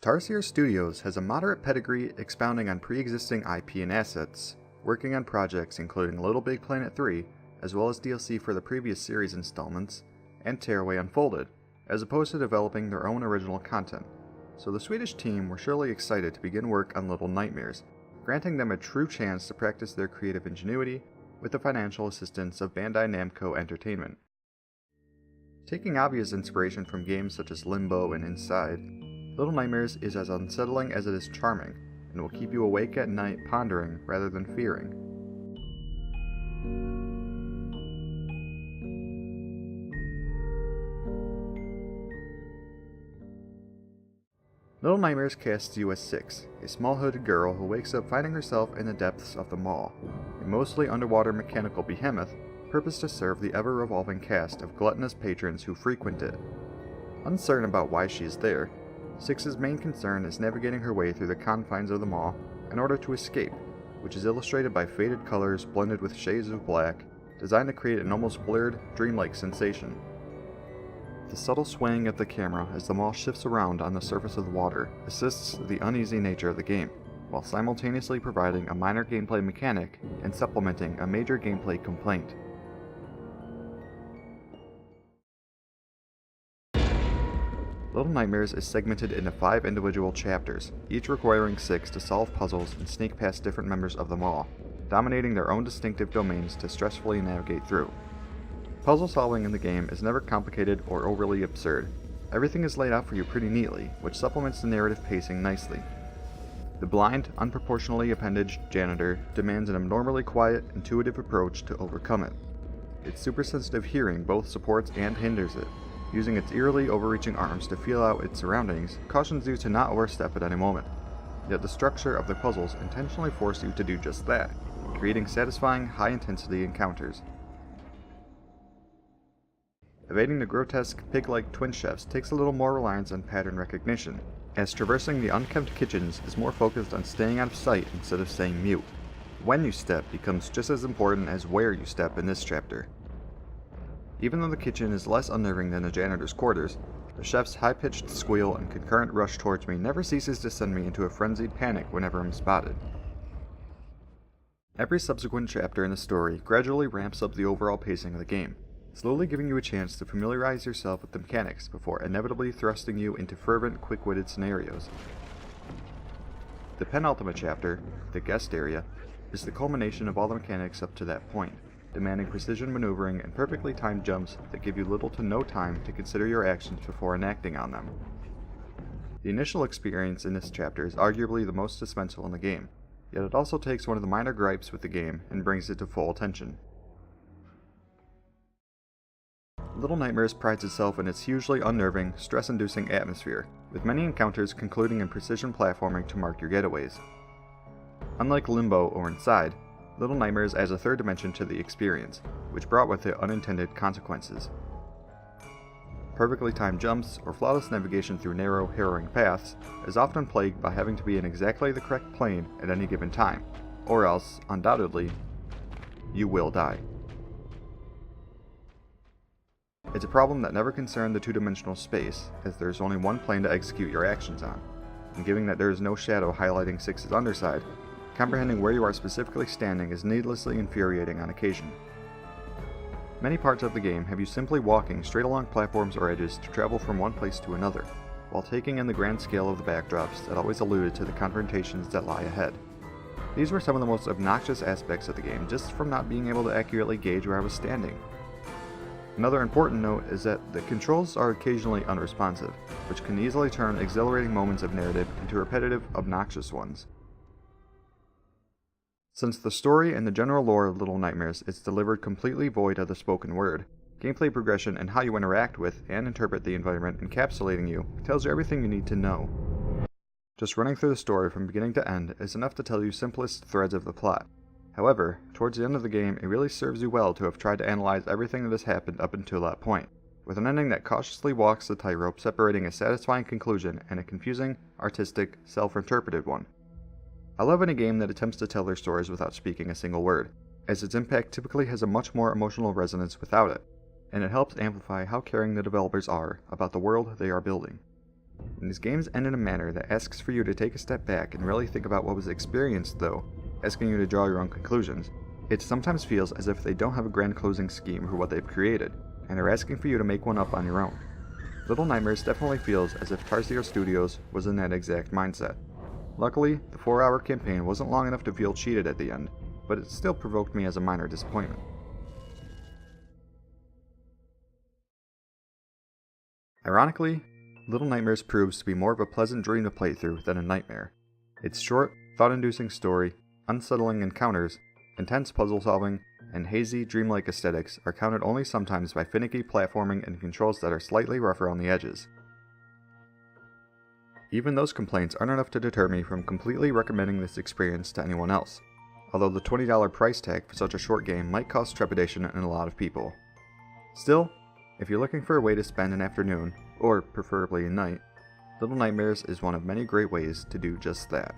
Tarsier Studios has a moderate pedigree expounding on pre-existing IP and assets, working on projects including Little Big Planet 3, as well as DLC for the previous series installments, and Tearaway Unfolded, as opposed to developing their own original content. So the Swedish team were surely excited to begin work on Little Nightmares, granting them a true chance to practice their creative ingenuity with the financial assistance of Bandai Namco Entertainment. Taking obvious inspiration from games such as Limbo and Inside, Little Nightmares is as unsettling as it is charming, and will keep you awake at night pondering rather than fearing. Little Nightmares casts you as Six, a small hooded girl who wakes up finding herself in the depths of the mall, a mostly underwater mechanical behemoth purposed to serve the ever-revolving cast of gluttonous patrons who frequent it. Uncertain about why she is there, Six's main concern is navigating her way through the confines of the mall in order to escape, which is illustrated by faded colors blended with shades of black, designed to create an almost blurred, dreamlike sensation. The subtle swaying of the camera as the mall shifts around on the surface of the water assists the uneasy nature of the game, while simultaneously providing a minor gameplay mechanic and supplementing a major gameplay complaint. Little Nightmares is segmented into 5 individual chapters, each requiring Six to solve puzzles and sneak past different members of the mall, dominating their own distinctive domains to stressfully navigate through. Puzzle solving in the game is never complicated or overly absurd. Everything is laid out for you pretty neatly, which supplements the narrative pacing nicely. The blind, unproportionally appendaged janitor demands an abnormally quiet, intuitive approach to overcome it. Its super-sensitive hearing both supports and hinders it. Using its eerily overreaching arms to feel out its surroundings cautions you to not overstep at any moment. Yet the structure of the puzzles intentionally force you to do just that, creating satisfying, high-intensity encounters. Evading the grotesque, pig-like twin chefs takes a little more reliance on pattern recognition, as traversing the unkempt kitchens is more focused on staying out of sight instead of staying mute. When you step becomes just as important as where you step in this chapter. Even though the kitchen is less unnerving than the janitor's quarters, the chef's high-pitched squeal and concurrent rush towards me never ceases to send me into a frenzied panic whenever I'm spotted. Every subsequent chapter in the story gradually ramps up the overall pacing of the game, slowly giving you a chance to familiarize yourself with the mechanics before inevitably thrusting you into fervent, quick-witted scenarios. The penultimate chapter, the guest area, is the culmination of all the mechanics up to that point, demanding precision maneuvering and perfectly timed jumps that give you little to no time to consider your actions before enacting on them. The initial experience in this chapter is arguably the most suspenseful in the game, yet it also takes one of the minor gripes with the game and brings it to full attention. Little Nightmares prides itself in its hugely unnerving, stress-inducing atmosphere, with many encounters concluding in precision platforming to mark your getaways. Unlike Limbo or Inside, Little Nightmares adds a third dimension to the experience, which brought with it unintended consequences. Perfectly timed jumps or flawless navigation through narrow, harrowing paths is often plagued by having to be in exactly the correct plane at any given time, or else, undoubtedly, you will die. It's a problem that never concerned the two-dimensional space, as there is only one plane to execute your actions on, and given that there is no shadow highlighting Six's underside, comprehending where you are specifically standing is needlessly infuriating on occasion. Many parts of the game have you simply walking straight along platforms or edges to travel from one place to another, while taking in the grand scale of the backdrops that always alluded to the confrontations that lie ahead. These were some of the most obnoxious aspects of the game just from not being able to accurately gauge where I was standing. Another important note is that the controls are occasionally unresponsive, which can easily turn exhilarating moments of narrative into repetitive, obnoxious ones. Since the story and the general lore of Little Nightmares is delivered completely void of the spoken word, gameplay progression and how you interact with and interpret the environment encapsulating you tells you everything you need to know. Just running through the story from beginning to end is enough to tell you simplest threads of the plot. However, towards the end of the game, it really serves you well to have tried to analyze everything that has happened up until that point, with an ending that cautiously walks the tightrope separating a satisfying conclusion and a confusing, artistic, self-interpreted one. I love any game that attempts to tell their stories without speaking a single word, as its impact typically has a much more emotional resonance without it, and it helps amplify how caring the developers are about the world they are building. And these games end in a manner that asks for you to take a step back and really think about what was experienced, though, asking you to draw your own conclusions. It sometimes feels as if they don't have a grand closing scheme for what they've created, and are asking for you to make one up on your own. Little Nightmares definitely feels as if Tarsier Studios was in that exact mindset. Luckily, the 4-hour campaign wasn't long enough to feel cheated at the end, but it still provoked me as a minor disappointment. Ironically, Little Nightmares proves to be more of a pleasant dream to play through than a nightmare. Its short, thought-inducing story, unsettling encounters, intense puzzle solving, and hazy, dreamlike aesthetics are countered only sometimes by finicky platforming and controls that are slightly rough around the edges. Even those complaints aren't enough to deter me from completely recommending this experience to anyone else, although the $20 price tag for such a short game might cause trepidation in a lot of people. Still, if you're looking for a way to spend an afternoon, or preferably a night, Little Nightmares is one of many great ways to do just that.